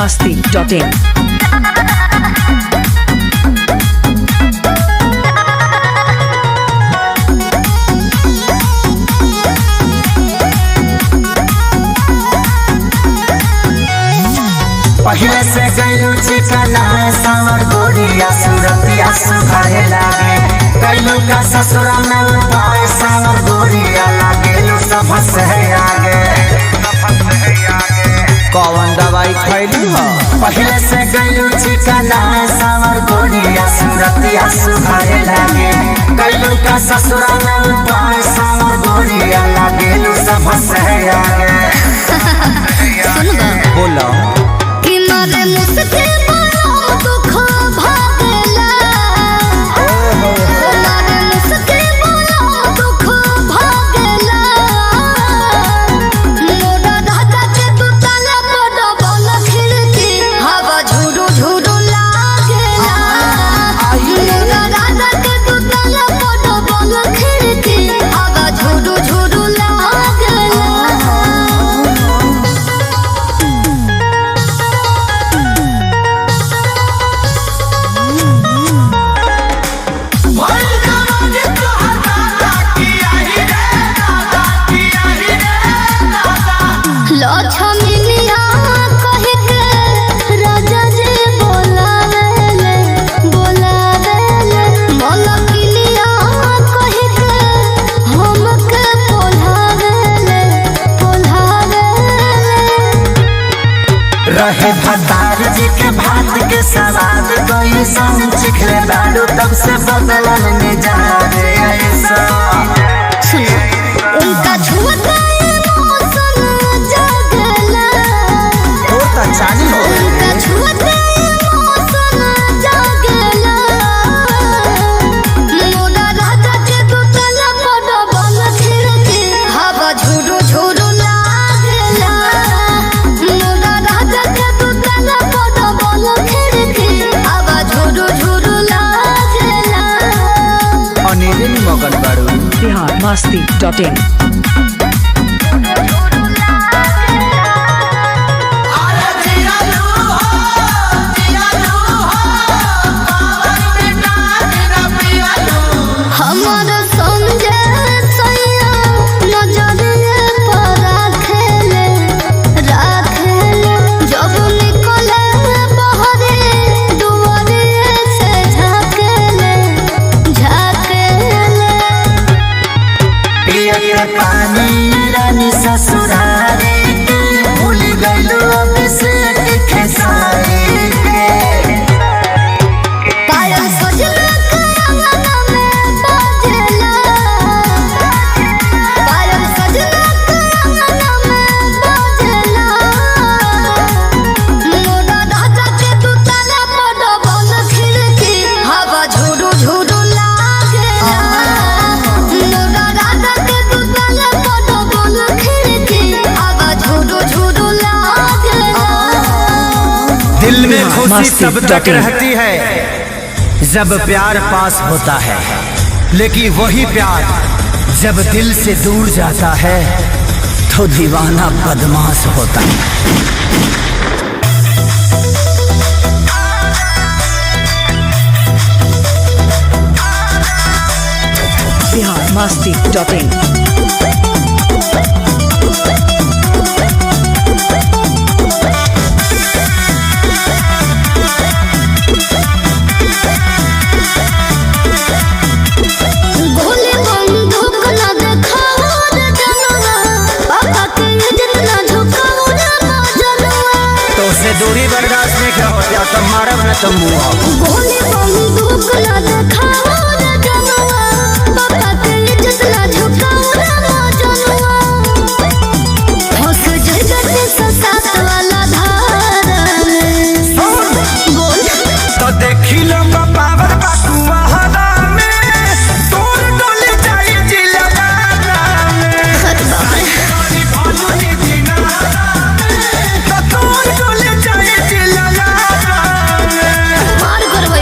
biharmasti.in। पहले से गईलू चिकना सावर गोरिया सूरतिया सुखाए लागे गईलू का ससुरा में उपाय सावर गोरिया लागेलू सब से आगे कौन दवाई खैली हो? पहले से गईलू चिकना सावर गोरिया सूरतिया सुखाए लागे गईलू का ससुरा में उपाय सावर गोरिया लागेलू सब से आगे बोलो रहे भतार जी के भात के सवाद कोई संग चिखले बालू तब से बदलन में जा रे ऐसा उनका छुअता मौसम जगला तो चाली हो उनका छुअता मौसम जगला मोरा राजा के दुतला पड़ बल खिड़की हवा झुरु झुरु लागला मोरा राजा के दुतला पड़ बल खिड़की हवा झुरु झुरु लागला अनिल मगन बाड़ू biharmasti.in। हमारा समझे सैया नजरिए पर राखेले जब निकले बहरे दुआरिए से झाकेले पिए पानी रानी ससुरारे के भूल गईलू अभिषेक खेसारी के पायल सजना के अंगना में बाजेला पायल सजना के अंगना में बाजेला मोरा राजा के दुतला पड़ बल खिड़की हवा झुरु झुरु लागेला मोरा राजा के दुतला पड़ बल खिड़की हवा झुरु झुरु लागेला दिल में खुशी तब तक biharmasti.in। रहती है जब प्यार पास होता है, लेकिन वही प्यार जब दिल से दूर जाता है तो दीवाना बदमाश होता है। biharmasti.in। गोली बंदूक न देखाओ रे जनवा पापा के इज्जत न झुकाओ रे जनवा तो उससे दूरी बर्दाश्त नहीं क्या होती तो मारब न तुम गोली बंदूक न देखाओ रे जनवा पापा के इज्जत न झुकाओ रे जनवा होश जगत साथ वाला धारा में बोल तो देखी लो पावर बाकुआ हदा में तोर डोली जाई जिलगाना में तोरी भालू नी दिना तो तोर डोली जाई जिलगाना में मार करवा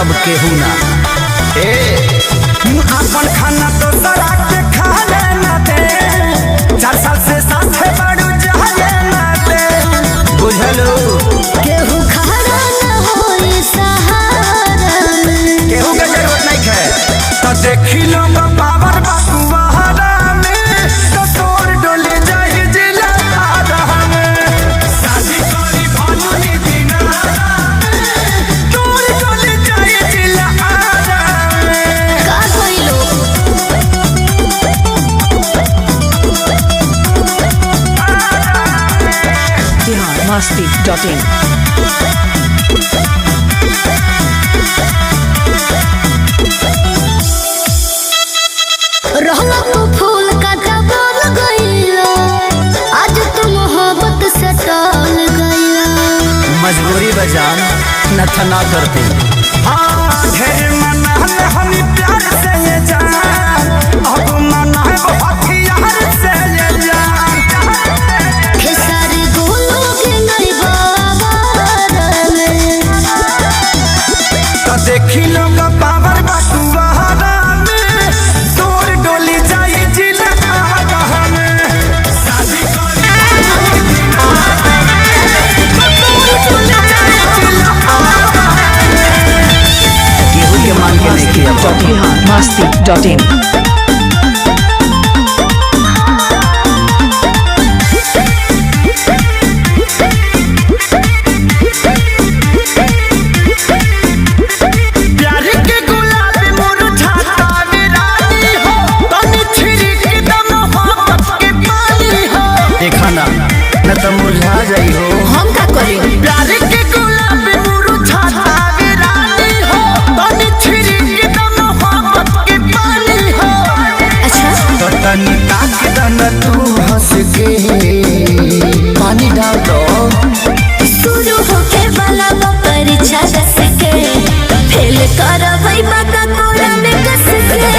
तब केहू ना। अपन खाना तो सरा के खा लेना दे, 4 साल से साथे बड़ू जाने ना दे। बुझलो केहू खड़ा न होई सहारा में, केहू के जरूरत नहीं है। तो देखी लो पावर बकुआरा में, तो तोर डोले जाए जिला आधा में। शादी करी भानुनी दिनारा में, तोर डोले जाए जिला आधा में। का कोइलो biharmasti.in रहला तू फूल का डबल गइला, आज तू मोहब्बत से टल गइला। मजबूरी बजान न था ना करती। हाँ ढेर मना ले हमी प्यार से ये जान, अब मना है वो हथियार से ये जान। खेसारी गोलू के नहीं बाबा में, तो देखी लो पावर बकुआरा में, तोर डोली जाए जिला आधा में। शादी करी भानुनी दिनारा में, तो तोर डोली जाए जिला आधा में। केहू के मान के नहीं किया। biharmasti.in प्यार के गुलाब मुरझाता वीरानी हो, तनी छिड़क दम मोहब्बत के पानी हो। देखा ना न तो मुरझा जाई हो। हम का करी? प्यार के गुलाब मुरझाता वीरानी हो, तनी छिड़क दम मोहब्बत के पानी हो। अच्छा तो तनी ताक दन तू हंस के पानी डाल दो। शुरू होके वाला बा परीक्षा दस के, फेल करबै बाका कोरा में कस के।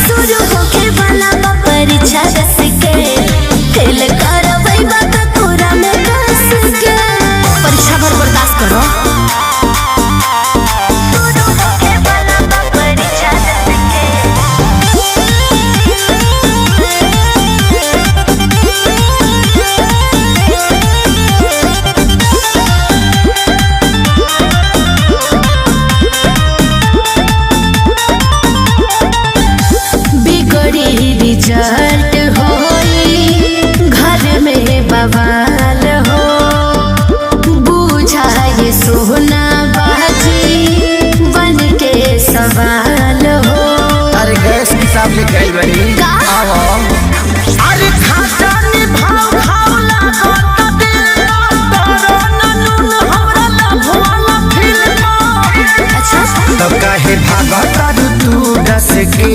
शुरू होके वाला बा परीक्षा दस के, फेल करबै बाका कोरा में कस के। परीक्षा भर बर्दाश्त करो। शुरू होके वाला बा परीक्षा दस के, बिगड़ी रिजल्ट होई, घर में बवाल हो। बुझाए सोना बाजी, बन के सवाल हो। अरे गैस हिसाब से गई बनी। का? आओ अरे खाजा निभाव खाव लागो त दिल, तोरो ननून हमरा लभवाला फिल्म। अच्छा तो काहे भागता तू डस के।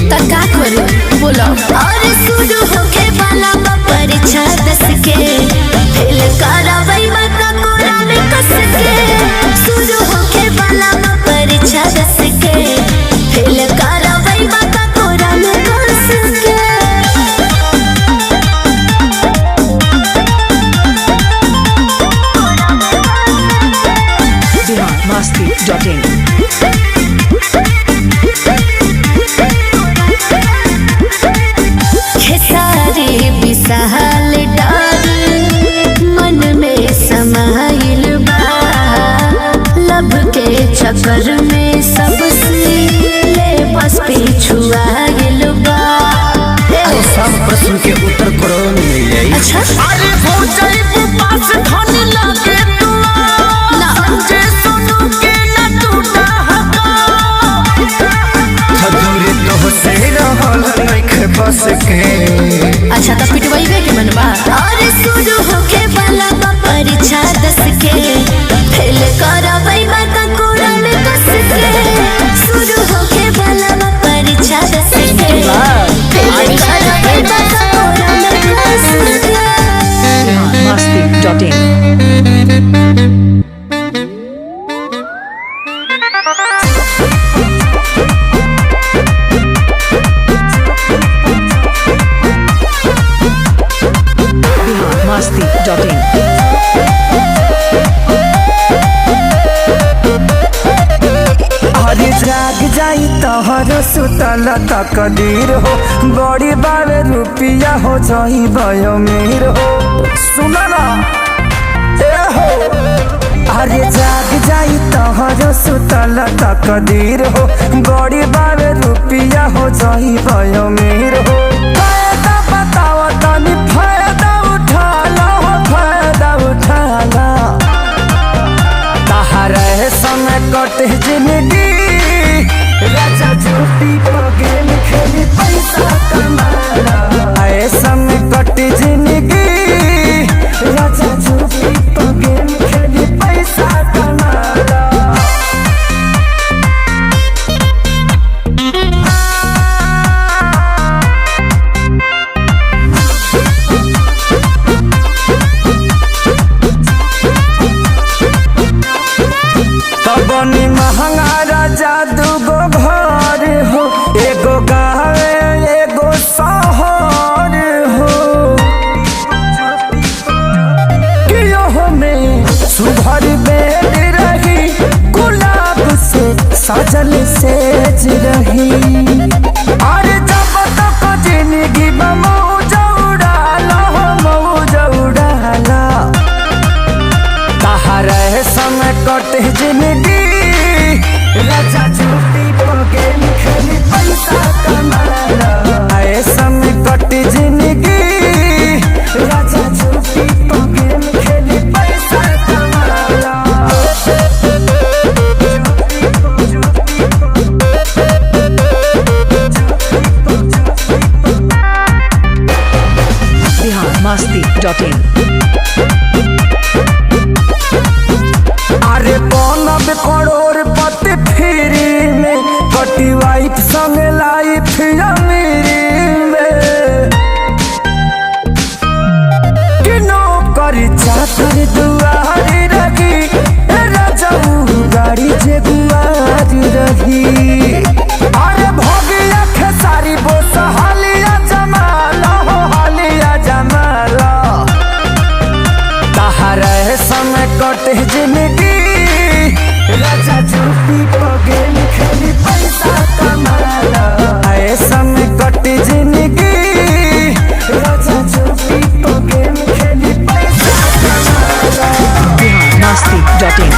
त का करू बोलो। और शुरू होके वाला बा परीक्षा दस के, फेल करबै बाका कोरा में कस के। शुरू होके वाला बा परीक्षा दस के, फेल करबै बाका कोरा में कस के। biharmasti.in खेसारी विशाल डाल मन में समाइल बा, लब के चक्कर में सबसे ले बस पिछुआइल बा। अरे सब प्रश्न के उत्तर करो मिल जाई। अच्छा अरे हो जाइबू पास धन लागे तू, ना जे सुनू के न टूटा हका। दूर तो से रहल नहीं बस के। अच्छा तो पिटवाइबे के मन बा। और शुरू होके वाला बा परीक्षा दस के, फेल करबै बाका कोरा में कस के। शुरू होके वाला बा परीक्षा दस के, फेल करबै बाका कोरा में कस के। biharmasti.in biharmasti.in जाग जाई तोहरो सुतल तकदीर हो बड़ी बावे रुपिया हो जाई भयो मीर हो सुना ना ए हो अरे जाग जाई तोहरो सुतल तकदीर हो बड़ी बावे रुपिया हो जाई भयो मीर हो फायदा बताओ तनी फायदा उठा लो फायदा उठा लो तहरे समय कटे जिंदगी राजा झूठी पगेल खेली पैसा कमाला ऐसा में कटे जिंदगी राजा झूठी पगेल खेली पैसा कमाला तबनी महंगा राजा दूगो घर हो एगो गावे एगो शहर हो कियो में सुभर बेड रही गुलाब से सजल सेज रही अरे जब तक जिंदगी में मौज उड़ाला मौज उड़ाला तहरे समय कटे जिंदगी राजा झूठी पगेल खेली पैसा कमाला ऐसा में कटे जिंदगी राजा झूठी पगेल खेली पैसा कमाला biharmasti.in अरे बनब करोड़पति फ्री में कटी वाइफ संग लाइफ अमीरी में कि नौकरी चाकर दुआरी रही राजाऊ गाड़ी जे गुआरी रही अरे भगिया खेसारी बोस हालिया जमाला हो हालिया जमाला तहरे समय कटे जिंदगी राजा झूठी पगेल खेली पैसा कमाला ऐसा में कटे जिंदगी राजा झूठी पगेल खेली पैसा कमाला biharmasti.in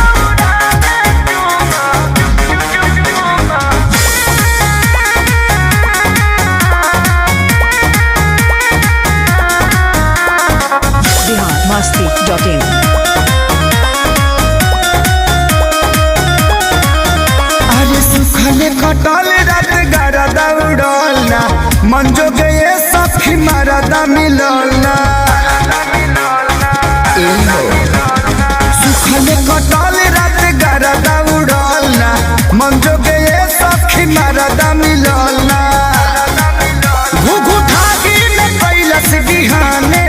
biharmasti.in अरे सुखले कटल रात गारा दौड़लना मन जो गए सखी मरदा मिललना सुखले कटल रात गारा दौड़लना मन जो गए सखी मरदा मिललना घुघु ठागी में कैलस बिहाने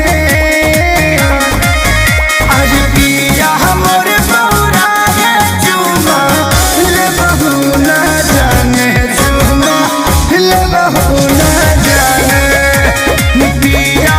अरे पिया हमर बौरा गे चुमा ले बहू न जाने चुमा ले बहू न जाने पिया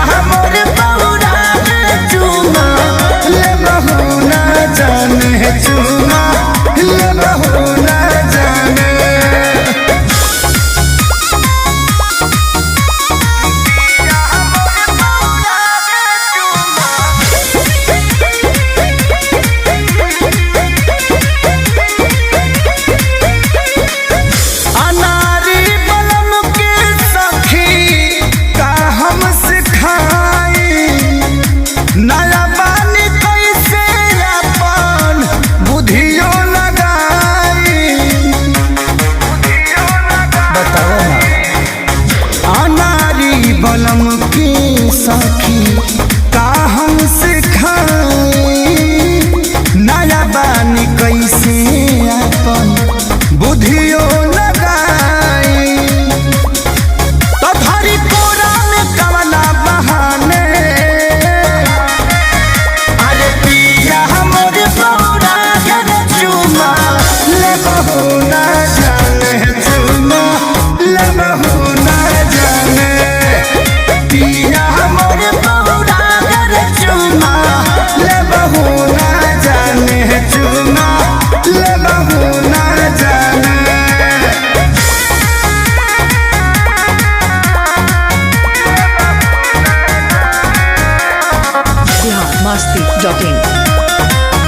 biharmasti.in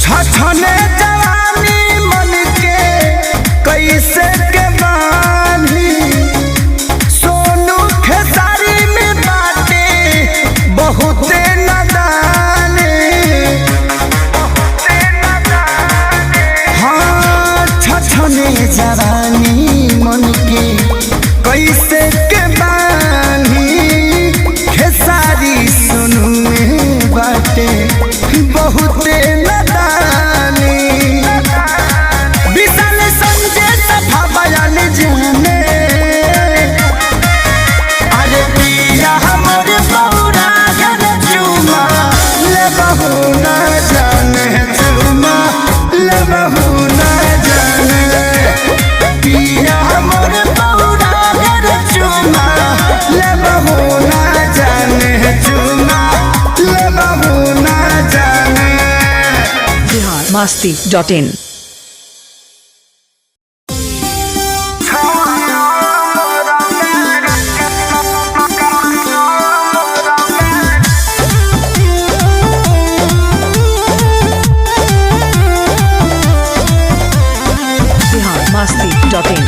छछने जवानी मन के कैसे के बानी सोनू खेसारी में बाटे बहुते नदाने हाँ छछने जवानी मन के कैसे के बानी खेसारी सोनू में बाटे बहुते नदानी विशाल संजय सफा बयान जाने अरे पिया हमर बौरा घर चुमा ले बहू न जाने चुमा ले बहू न जाने पिया हमर बौरा घर चुमा ले बहू न जाने चुमा ले बहू न जाने biharmasti.in biharmasti.in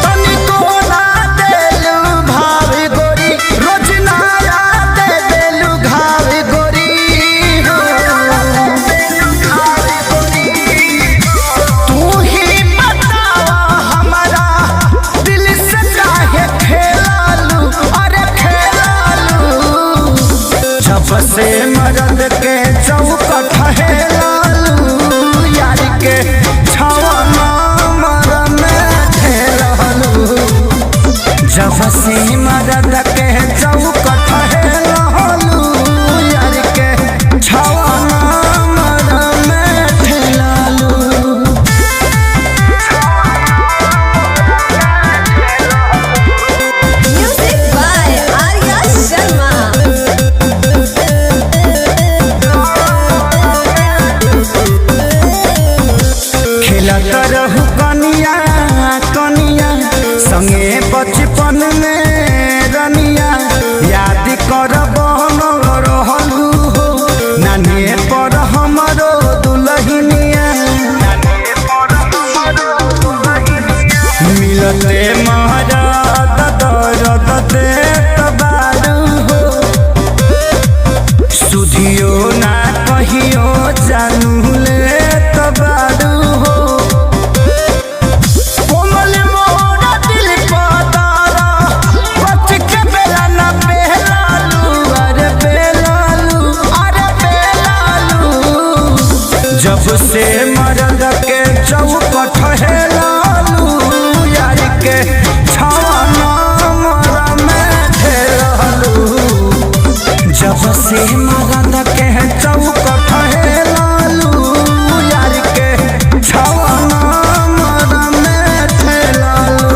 तनिको ना देलु भावी गोरी रोज नया दे देलु घावी गोरी तू ही बतावा हमारा दिल से काहे खेलालू अरे खेलालू जब से मरद के चौकट हेलालू यार के छवा मर में खेलालू जब से मरद के चौकट हेलालू यार के छवा मर में खेलालू Music by Arya Sharma. खेलत रहू कनिया कनिया संगे बचपन में रनिया याद कर बहन रहलू हो नानी पर हमरो दुलहिनिया मिलते महाराज दर्द देत बारू हो सुधियो ना कहियो जानू ले तबारू हो कोमल मोरा दिल पतारा बच के बेला ना बेलालू अरे बेलालू जब से मरद के चौकट हेलालू यार के छवा नंबर में खेलालू जब से मरद के चौकट हेलालू यार के छवा नंबर में खेलालू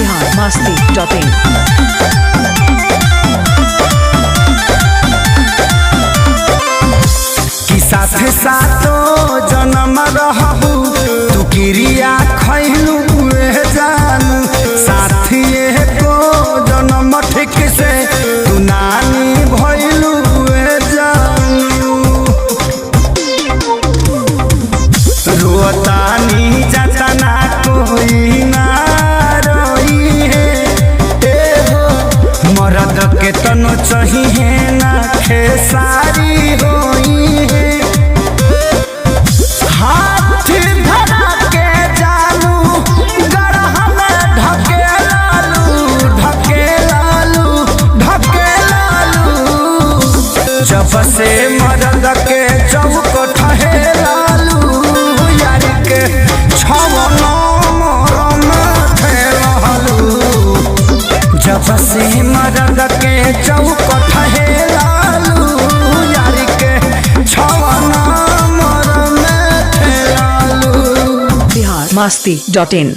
biharmasti.in कि साथ साथो जन्म रहू तू क्रिया खैलू जानू साथिए को जन्म ठीक से तू नानी भैलू जानू रोतानी जतना कोई ना रोई है ए हो मरद के तनो चाहिए ना खेसारी होई है हाथ धरा के जानू गरह में ढकेलालू जब से मरद के चौकट हेलालू यार के छवा नंबर में खेलालू जब से मरद के चौकट हेलालू यार के छवा नंबर में खेलालू biharmasti.in